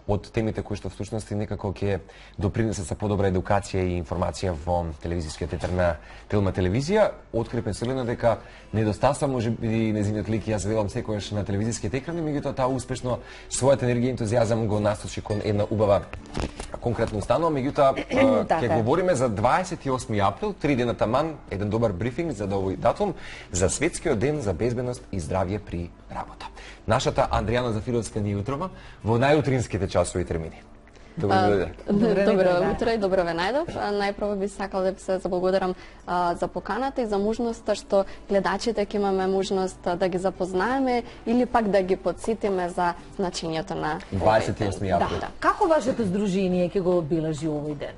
од темите кои што всушност некако ќе допринесат за подобра едукација и информација во телевизискиот етер на Телма телевизија. Откри Пенселина дека недостасува можеби нејзиниот лик, јас велам секогаш на телевизискиот екран, меѓутоа таа успешно својата енергија и ентузијазам го насочи кон една убава конкретно установа. Меѓутоа ќе говориме за 28 април, 3 дена таман, еден добар брифинг за овој датум, за светскиот ден за безбедност и здравје при работа. Нашата Андријана Зафировска ни утрова во најутринските часови и термини. Добро утро и добро ве најдов. Најпрво би сакал да се заблагодарам за поканата и за можноста што гледачите ќе имаме можност да ги запознаеме или пак да ги подсетиме за значењето на 28 април. Како вашето здружение ќе го обележи овој ден?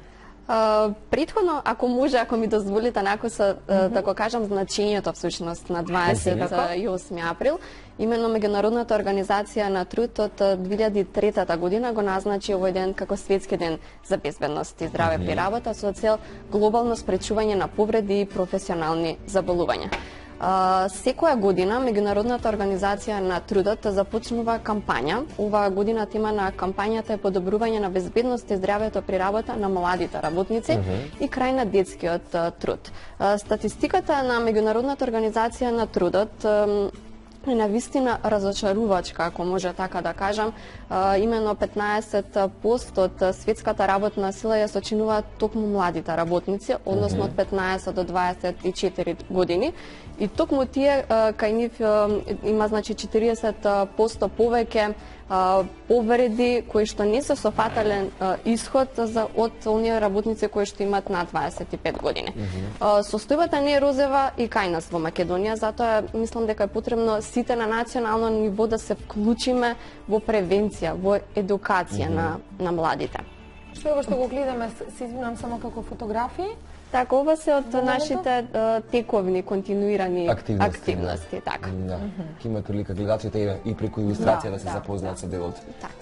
Претходно, ако може, ако ми дозволите накуса да го кажам значењето всушност на 28 април, именно Меѓународната организација на труд од 2003 година го назначи овој ден како светски ден за безбедност и здраве при работа со цел глобално спречување на повреди и професионални заболувања. Секоја година Меѓународната организација на трудот започнува кампања. Оваа година тема на кампањата е подобрување на безбедност и здравјето при работа на младите работници и крај на детскиот труд. Статистиката на Меѓународната организација на трудот е навистина разочарувачка, ако може така да кажам. Именно 15% од светската работна сила ја сочинуваат токму младите работници, односно од 15 до 24 години. И токму тие кај нив има значи 40% повеќе повреди кои што не се со фатален исход од оние работници кои што имаат над 25 години. Состојбата не е розева и кај нас во Македонија, затоа мислам дека е потребно сите на национално ниво да се вклучиме во превенција, во едукација на младите. Што е ова што го гледаме, се извинам само како фотографии? Така, ова се од нашите тековни, континуирани активности. Така. Ќе имат прилика гледачите и преку илустрација да се запознаат со дел од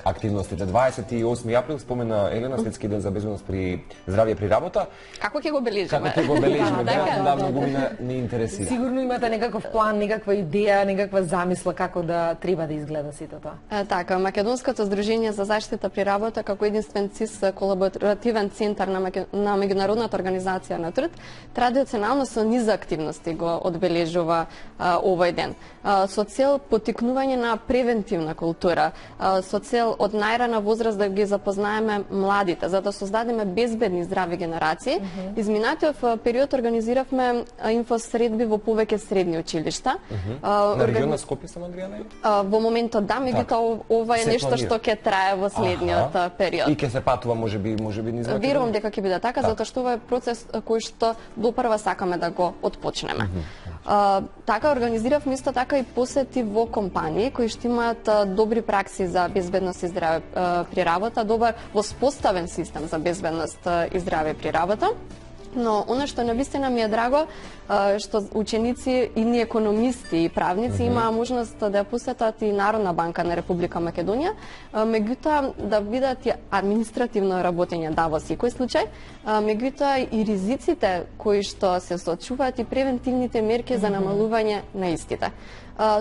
активностите. 28 април спомена Елена, светски ден за безбедност при здравје при работа. Како ќе го бележиме? Како ќе го бележиме? Давно го не интересира. Сигурно имате некаков план, некаква идеја, некаква замисла како да треба да изгледа сите тоа. Така, Македонското здружение за заштита при работа како единствен ЦИС колаборативен центар на Меѓународната организација на труд, традиционално со низа активности го одбележува овој ден. Со цел потикнување на превентивна култура, со цел од најрана возраст да ги запознаеме младите, за да создадеме безбедни здрави генерации. Изминатиот период организиравме инфосредби во повеќе средни училишта. На регионот Скопје сам, Андријана? Во моментот да, меѓутоа ова е нешто што ќе трае во следниот период. И ќе се патува можеби низ Македонија? Верувам дека ќе биде така, затоа што ова е процес кој што допрва сакаме да го отпочнеме. Така организиравме исто така и посети во компании кои што имаат добри пракси за безбедност и здраве при работа, добар воспоставен систем за безбедност и здраве при работа. Но она што навистина ми е драго, што ученици и ни економисти и правници имаа можност да ја посетат и Народна банка на Република Македонија, меѓутоа да видат и административно работење во секој случај, меѓутоа и ризиците кои што се соочуваат и превентивните мерки за намалување на истите.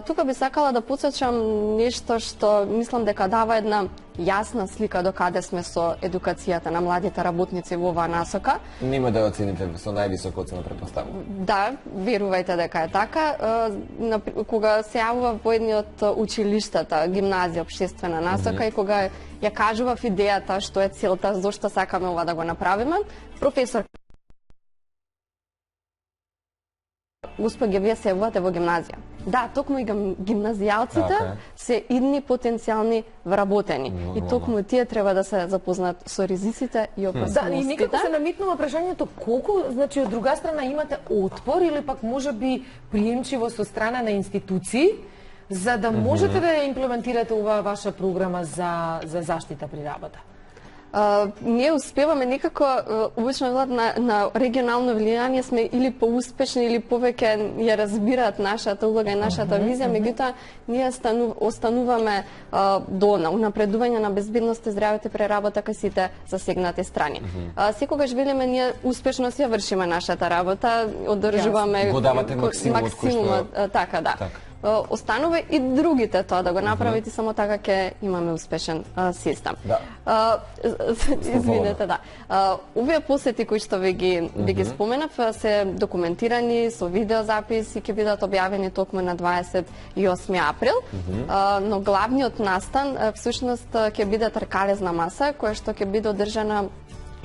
Тука би сакала да потсечам нешто што мислам дека дава една јасна слика до каде сме со едукацијата на младите работници во оваа насока. Нема да оцените со највисока оцена, претпоставувам. Да, верувајте дека е така. Кога се јавува во едниот училиштата, гимназија, општествена насока и кога ја кажував идејата што е целта, зошто сакаме ова да го направиме, професор Господи, вие се јавувате во гимназија. Да, токму и гимназијалците се идни потенцијални вработени. И токму тие треба да се запознаат со ризиците и опасностите. Да, и некако се намитнува прашањето колку, значи од друга страна имате отпор или пак можеби приемчиво со страна на институции за да можете да ја имплементирате оваа ваша програма за заштита при работа. Ние успеваме некако, обично велат на регионално влијание сме или поуспешни или повеќе ја разбираат нашата улога и нашата визија, меѓутоа ние остануваме до унапредување на безбедност и здравјето при работа кај сите засегнати страни. Секогаш велиме ние успешно си ја вршиме нашата работа, одржуваме го давате максимумот, така да. останува и другите тоа да го направите, само така ќе имаме успешен систем. Извинете, да. Овие посети кои што ви ги споменав се документирани со видеозапис и ќе бидат објавени токму на 28 април, но главниот настан всушност ќе биде тркалезна маса која што ќе биде одржана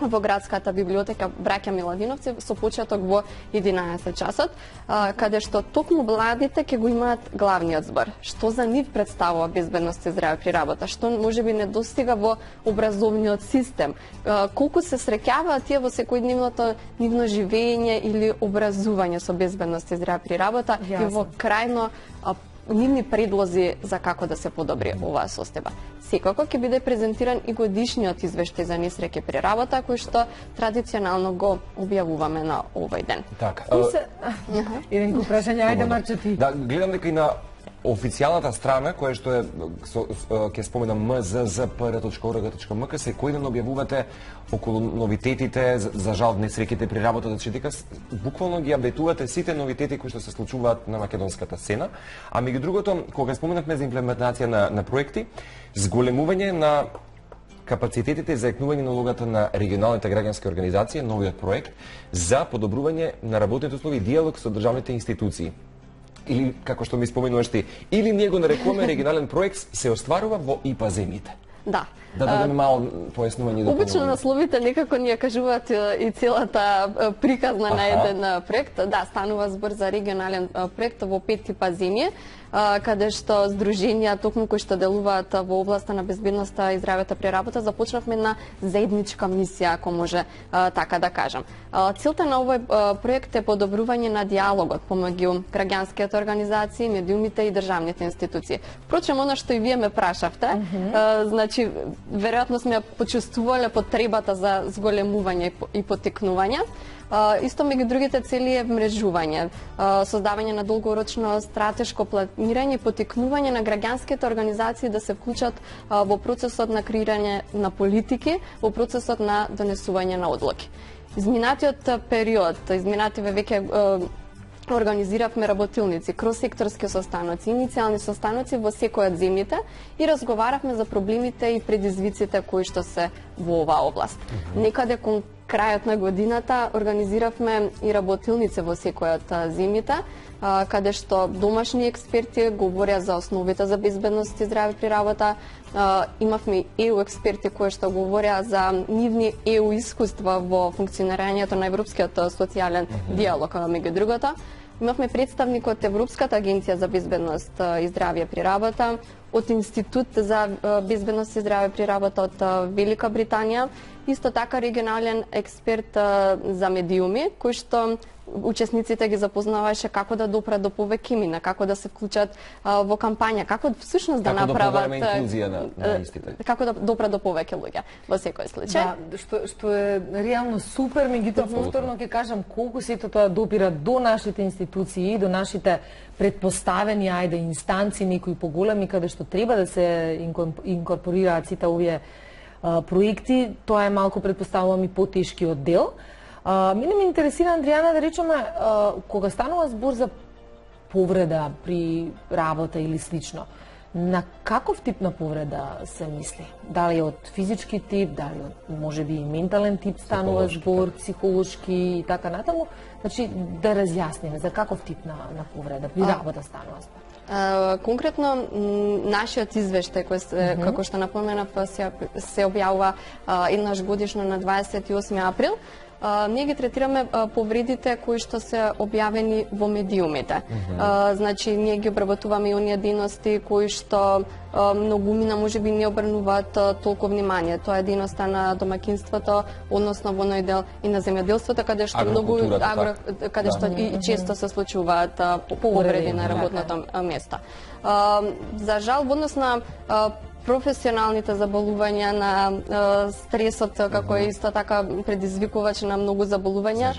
во градската библиотека Браќа Миладиновци со почеток во 11 часот, каде што токму младите ќе го имаат главниот збор. Што за нив представува безбедност и здраве при работа, што можеби не достига во образовниот систем, колку се среќаваат тие во секојдневното нивно живење или образување со безбедност и здраве при работа и во крајно нивни предлози за како да се подобри оваа состојба. Секако ќе биде презентиран и годишниот извештај за несреќи при работа, кој што традиционално го објавуваме на овој ден. Така. Еден прашање, ајде Марче ти. Да, гледам дека и на официјалната страна, која што е, ќе споменам, mzzpr.org.mk, секој ден објавувате околу новитетите, за жал несреќите при работа, значи дека буквално ги апдейтувате сите новитети кои што се случуваат на македонската сцена, а меѓу другото, кога споменавме за имплементација на проекти, зголемување на капацитетите за екнување на улогата на регионалните граѓански организации, новиот проект за подобрување на работните услови и диалог со државните институции. Или, како што ми споменуваш ти, или ние го нарекуваме регионален проект, се остварува во ИПА земјите. Да. Да дадеме мало појаснување. Обично насловите некако ни ја кажуваат и целата приказна на еден проект. Да, станува збор за регионален проект во 5 ИПА земји, каде што здруженија токму кои што делуваат во областа на безбедноста и здравето при работа започнавме на заедничка мисија, ако може така да кажам. Целта на овој проект е подобрување на диалогот помеѓу граѓанските организации, медиумите и државните институции. Впрочем, она што и вие ме прашавте, значи веројатно сме почувствувале потребата за зголемување и потекнување. Исто меѓу другите цели е вмрежување, создавање на долгорочно стратешко планирање и потекнување на граѓанските организации да се вклучат во процесот на креирање на политики, во процесот на донесување на одлуки. Изминатиот период, изминативе веќе организиравме работилници, кроссекторски состаноци, иницијални состаноци во секој од земјите и разговаравме за проблемите и предизвиците кои што се во оваа област. Некаде кон крајот на годината организиравме и работилници во секој од земјите, каде што домашни експерти говореа за основите за безбедност и здраве при работа. Имавме ЕУ експерти кои што говореа за нивни ЕУ искуства во функционирањето на европскиот социјален диалог, меѓу другото. Имавме представник од Европската агенција за безбедност и здравје при работа, од Институт за безбедност и здравје при работа од Велика Британија, исто така регионален експерт за медиуми, кој што учесниците ги запознаваше како да допрат до повеќе имена, како да се вклучат во кампања, како всушност да направат инклузија на истите. Како да допрат до повеќе луѓе во секој случај. Да, што е реално супер, меѓутоа повторно ќе кажам колку сето тоа допира до нашите институции и до нашите предпоставени инстанции, некои поголеми каде што треба да се инкорпорираат сите овие проекти, тоа е малку предпоставувам и потешкиот дел. Мене ме интересира, Андријана, да речеме, кога станува збор за повреда при работа или слично, на каков тип на повреда се мисли? Дали од физички тип, дали од можеби и ментален тип станува збор, психолошки и така натаму? Значи, да разјасниме за каков тип на повреда при работа станува збор. Конкретно, нашиот извештај, кој како што напоменав, се објавува еднаш годишно на 28 април, ние ги третираме повредите кои што се објавени во медиумите. Значи, ние ги обработуваме и оние дејности кои што многумина можеби не обрнуваат толку внимание. Тоа е дејноста на домаќинството, односно во оној дел и на земјоделството, каде што многу каде што и често се случуваат повреди на работното место. За жал, во однос на професионалните заболувања, на стресот, како е исто така предизвикувач на многу заболувања,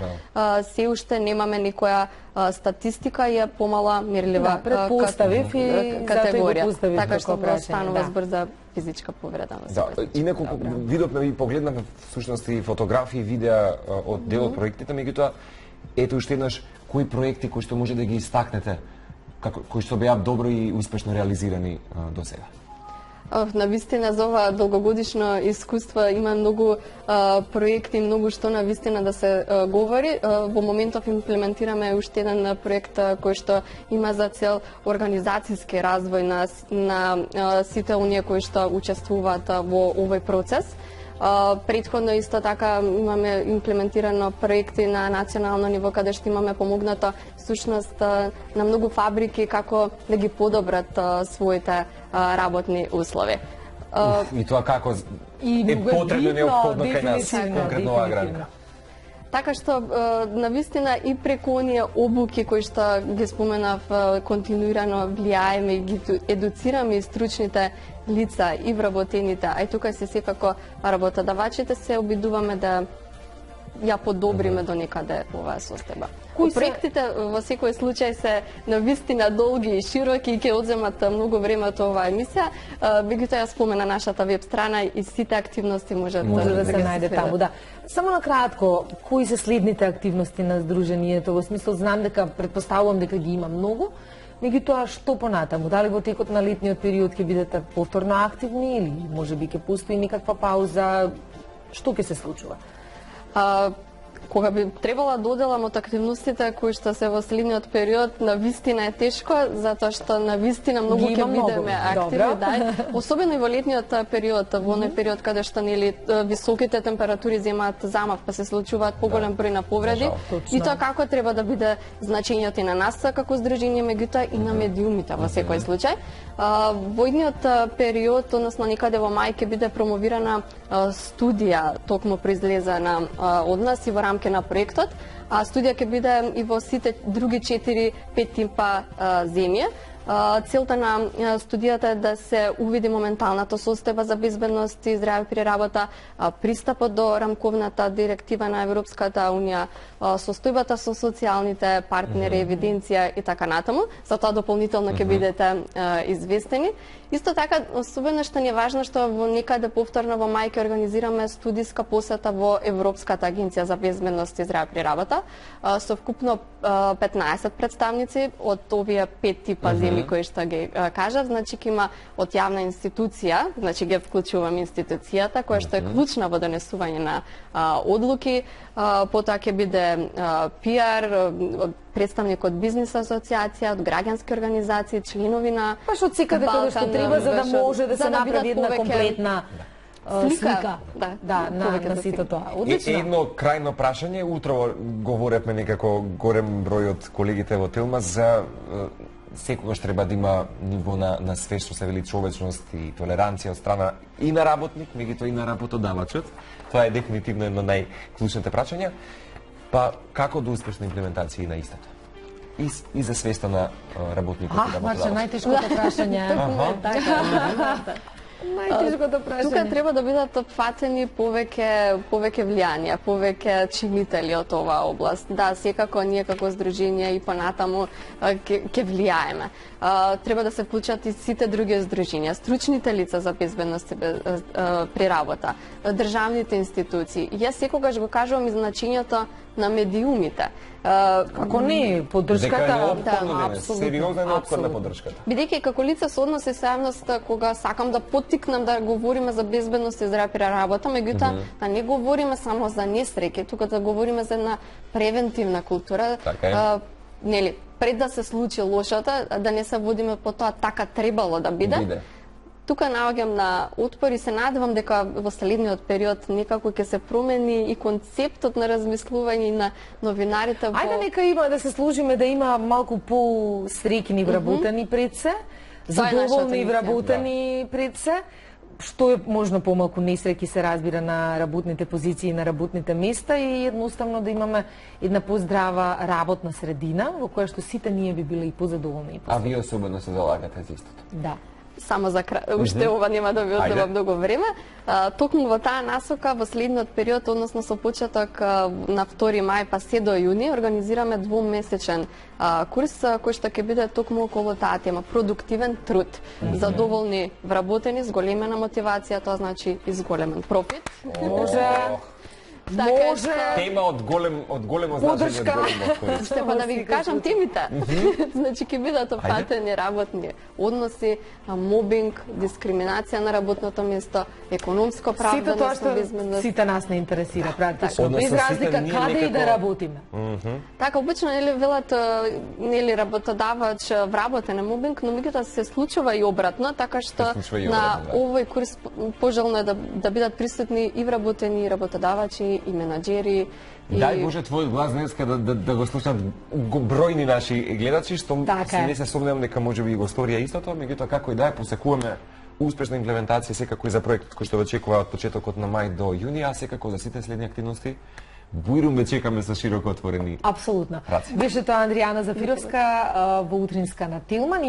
се уште немаме никоја статистика и е помала мерлива категорија. Така што станува збор за физичка повреда. Да, инаку видовме и погледнавме всушност и фотографии, видеа од дел од проектите, меѓутоа ето уште еднаш кои проекти кои што може да ги истакнете кои што беа добро и успешно реализирани до сега? Навистина за ова долгогодишно искуство има многу проекти, многу што навистина да се говори. Во моментов имплементираме уште еден проект кој што има за цел организацијски развој на сите оние кои што учествуваат во овој процес. Претходно исто така имаме имплементирано проекти на национално ниво каде што имаме помогнато всушност на многу фабрики како да ги подобрат своите работни услови. И тоа како е потребно неопходно кај нас конкретно оваа гранка? Така што навистина и преку оние обуки кои што ги споменав, континуирано влијаеме и ги едуцираме и стручните лица и вработените, а и тука се секако работодавачите се обидуваме да ја подобриме до некаде оваа состојба. Проектите во секој случај се навистина долги и широки и ќе одземат многу време од оваа емисија, меѓутоа ја спомена нашата веб страна и сите активности може да се најде таму, да. Само на кратко, кои се следните активности на Сдруженијето? Во смисла, знам дека, предпоставувам дека ги има многу, меѓутоа што понатаму? Дали во текот на летниот период ќе бидете повторно активни или можеби ќе постои некаква пауза? Што ќе се случува? Кога би требала да оделам од активностите кои што се во следниот период, навистина е тешко, затоа што навистина многу ќе бидеме активни, да. Особено и во летниот период, во оној период каде што нели високите температури земаат замав, па се случуваат поголем број на повреди. И тоа како треба да биде значењето и на нас како здружение, меѓутоа и на медиумите во секој случај. Во идниот период, односно некаде во мај, ќе биде промовирана студија токму произлезена од нас и во рамки на проектот, а студија ќе биде и во сите други 4-5 типа земји. Целта на студијата е да се увиди моменталната состојба за безбедност и здраве при работа, пристапот до рамковната директива на Европската унија, состојбата со социјалните партнери, евиденција и така натаму. За тоа дополнително ќе бидете известени. Исто така, особено што ни е важно што во некаде повторно во мај ќе организираме студиска посета во Европската агенција за безбедност и здраве при работа, со вкупно 15 представници од овие 5 типа земји кои што ги кажав, значи ќе има од јавна институција, значи ги вклучуваме институцијата која што е клучна во донесување на одлуки, потоа ќе биде PR, представник од бизнис асоциација, од граѓански организации, членови на Баш од секаде каде што треба за да може да се направи една комплетна слика на сите тоа. Одлично. Едно крајно прашање, утрово говоревме некако голем број од колегите во Телма за секогаш треба да има ниво на све што се вели човечност и толеранција од страна и на работник, меѓутоа и на работодавачот. Тоа е дефинитивно едно најклучните прашања. Па како до успешна имплементација на истата? И за свеста на работникот и работодавачот. Најтешкото прашање. Најтешкото прашање. Тука треба да бидат опфатени повеќе влијанија, повеќе чинители од оваа област. Да, секако ние како здружение и понатаму ќе влијаеме. Треба да се вклучат и сите други здруженија, стручните лица за безбедност при работа, државните институции. Јас секогаш го кажувам и значењето на медиумите. Како не, поддршката, сериозна е неопходна поддршката. Бидејќи како лице со односи со јавноста, кога сакам да поттикнам да говориме за безбедност и здраве при работа, меѓутоа да не говориме само за несреќи, тука да говориме за една превентивна култура. Нели, пред да се случи лошото, да не се водиме по тоа така требало да биде. Тука наоѓам на отпор и се надевам дека во следниот период некако ќе се промени и концептот на размислување на новинарите. Ајде нека има да се служиме да има малку по-среќни вработени пред се, задоволни вработени пред се, што е можно помалку несреќи се разбира на работните позиции и на работните места и едноставно да имаме една поздрава работна средина во која што сите ние би биле и позадоволни. А вие особено се залагате за истото? Да. Само за уште ова нема да ви одзема многу време. Токму во таа насока во следниот период, односно со почеток на 2 мај па се до јуни, организираме двумесечен курс кој што ќе биде токму околу таа тема, продуктивен труд. Задоволни вработени, зголемена мотивација, тоа значи и зголемен профит. Може. може Тема од големо значење, од големо корист. Ще па да ви кажам темите. Значи ќе бидат опфатени работни односи, мобинг, дискриминација на работното место, економско сите тоа правденост, што безбедност. сите нас не интересира практично. Односно, Без разлика сите ние каде и да некако- работиме. Така обично нели велат нели работодавач вработен е мобинг, но меѓутоа се случува и обратно, така што Се случува и на обратно, да. овој курс пожелно е да бидат присутни и вработени, и работодавачи, и менаџери. Дај Боже твојот глас днеска да го слушнат бројни наши гледачи, што Така е. не се сомневам дека можеби и го сторија истото, меѓутоа како и да е, посекуваме успешна имплементација секако и за проектот кој што ве чекува од почетокот на мај до јуни, а секако за сите следни активности. Бујрум ве чекаме со широко отворени. Апсолутно. Раци. Беше тоа Андријана Зафировска во утринска на Тилман.